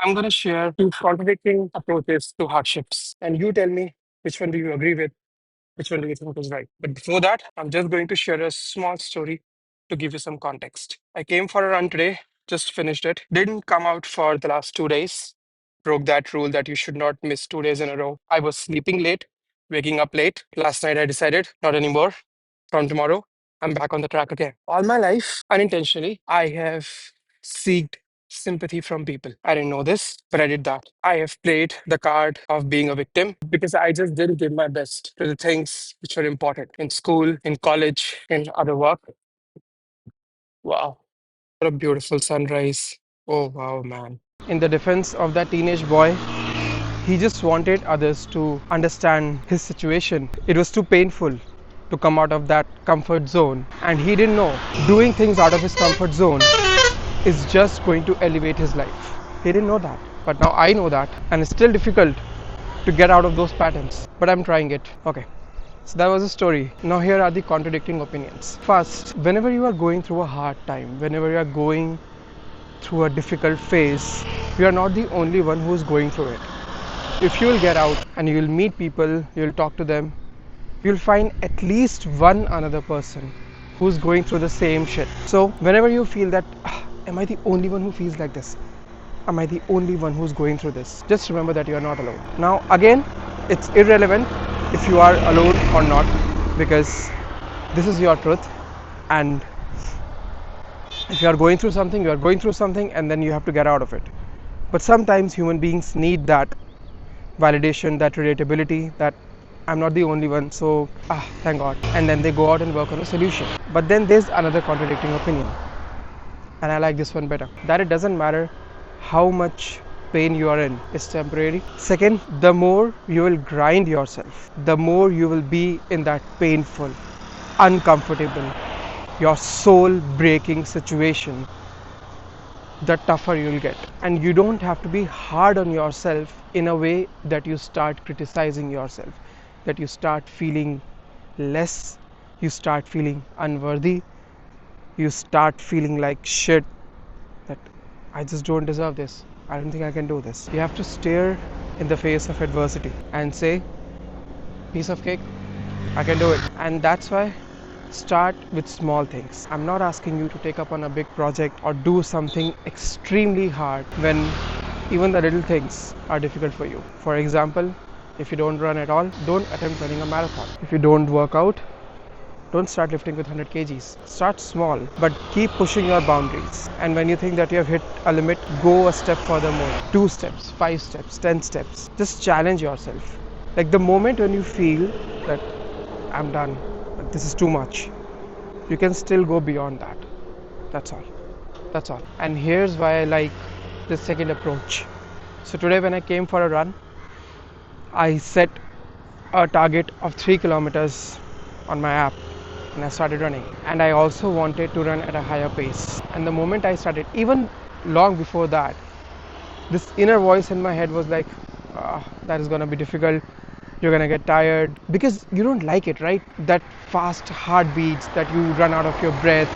I'm going to share two contradicting approaches to hardships. And you tell me which one do you agree with, which one do you think is right. But before that, I'm just going to share a small story to give you some context. I came for a run today, just finished it. Didn't come out for the last 2 days. Broke that rule that you should not miss 2 days in a row. I was sleeping late, waking up late. Last night I decided not anymore. From tomorrow, I'm back on the track again. All my life, unintentionally, I have seeked sympathy from people. I didn't know this, but I did that. I have played the card of being a victim because I just didn't give my best to the things which were important in school, in college, in other work. Wow, what a beautiful sunrise. Oh, wow, man. In the defense of that teenage boy, he just wanted others to understand his situation. It was too painful to come out of that comfort zone, and he didn't know doing things out of his comfort zone is just going to elevate his life. He didn't know that, but now I know that, and it's still difficult to get out of those patterns, but I'm trying it. Okay. So that was the story. Now here are the contradicting opinions. First, whenever you are going through a hard time, whenever you are going through a difficult phase, you are not the only one who is going through it. If you will get out and you will meet people, you will talk to them, you'll find at least one another person who's going through the same shit. So whenever you feel that, am I the only one who feels like this? Am I the only one who's going through this? Just remember that you are not alone. Now again, it's irrelevant if you are alone or not, because this is your truth, and if you are going through something, you are going through something, and then you have to get out of it. But sometimes human beings need that validation, that relatability, that I'm not the only one, so thank God. And then they go out and work on a solution. But then there's another contradicting opinion, and I like this one better, that it doesn't matter how much pain you are in, it's temporary. Second, the more you will grind yourself, the more you will be in that painful, uncomfortable, your soul breaking situation, the tougher you'll get. And you don't have to be hard on yourself in a way that you start criticizing yourself, that you start feeling less, you start feeling unworthy, you start feeling like shit, that I just don't deserve this, I don't think I can do this. You have to stare in the face of adversity and say, piece of cake, I can do it. And that's why start with small things. I'm not asking you to take up on a big project or do something extremely hard when even the little things are difficult for you. For example, if you don't run at all, don't attempt running a marathon. If you don't work out, don't start lifting with 100 kgs. Start small, but keep pushing your boundaries. And when you think that you have hit a limit, go a step further more. 2 steps, 5 steps, 10 steps. Just challenge yourself. Like the moment when you feel that I'm done, this is too much, you can still go beyond that. That's all. That's all. And here's why I like the second approach. So today when I came for a run, I set a target of 3 kilometers on my app and I started running. And I also wanted to run at a higher pace. And the moment I started, even long before that, this inner voice in my head was like, that is gonna be difficult, you're gonna get tired, because you don't like it, right? That fast heartbeats, that you run out of your breath,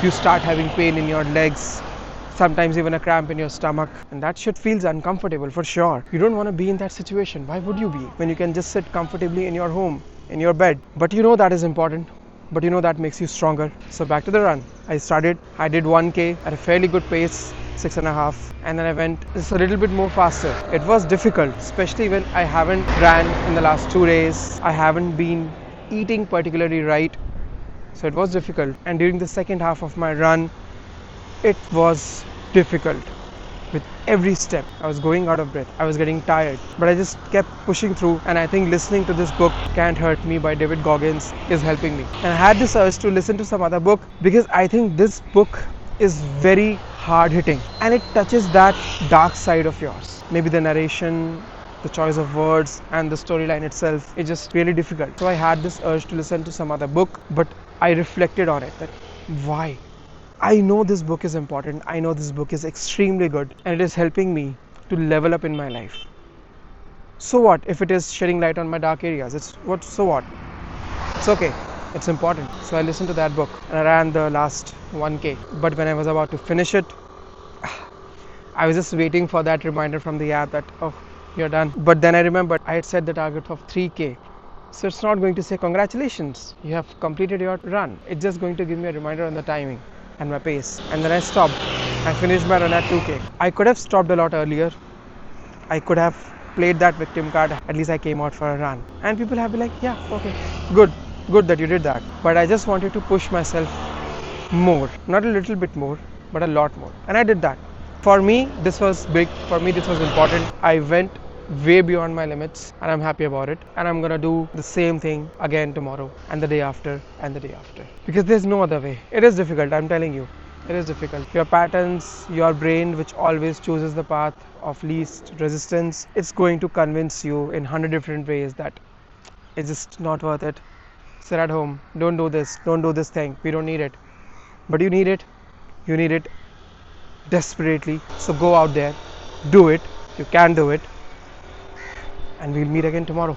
you start having pain in your legs, sometimes even a cramp in your stomach, and that shit feels uncomfortable for sure. You don't want to be in that situation. Why would you be, when you can just sit comfortably in your home, in your bed? But you know that is important, but you know that makes you stronger. So back to the run. I did 1k at a fairly good pace, 6.5, and then I went just a little bit more faster. It was difficult, especially when I haven't ran in the last 2 days. I haven't been eating particularly right, so it was difficult. And during the second half of my run, it was difficult. With every step, I was going out of breath, I was getting tired, but I just kept pushing through. And I think listening to this book, Can't Hurt Me by David Goggins, is helping me. And I had this urge to listen to some other book, because I think this book is very hard hitting and it touches that dark side of yours. Maybe the narration, the choice of words, and the storyline itself is just really difficult. So I had this urge to listen to some other book, but I reflected on it, that why? I know this book is important, I know this book is extremely good, and it is helping me to level up in my life. So what if it is shedding light on my dark areas? So what? It's okay. It's important. So I listened to that book and I ran the last 1k. But when I was about to finish it, I was just waiting for that reminder from the app that, oh, you're done. But then I remembered I had set the target of 3K. So it's not going to say congratulations, you have completed your run. It's just going to give me a reminder on the timing and my pace. And then I stopped. I finished my run at 2K. I could have stopped a lot earlier. I could have played that victim card. At least I came out for a run. And people have been like, yeah, okay, good that you did that. But I just wanted to push myself more. Not a little bit more, but a lot more. And I did that. For me, this was big. For me, this was important. I went way beyond my limits and I'm happy about it. And I'm gonna do the same thing again tomorrow and the day after and the day after. Because there's no other way. It is difficult, I'm telling you. It is difficult. Your patterns, your brain, which always chooses the path of least resistance, it's going to convince you in 100 different ways that it's just not worth it. Sit at home. Don't do this thing. We don't need it. But you need it. You need it desperately. So go out there, do it. You can do it. And we'll meet again tomorrow.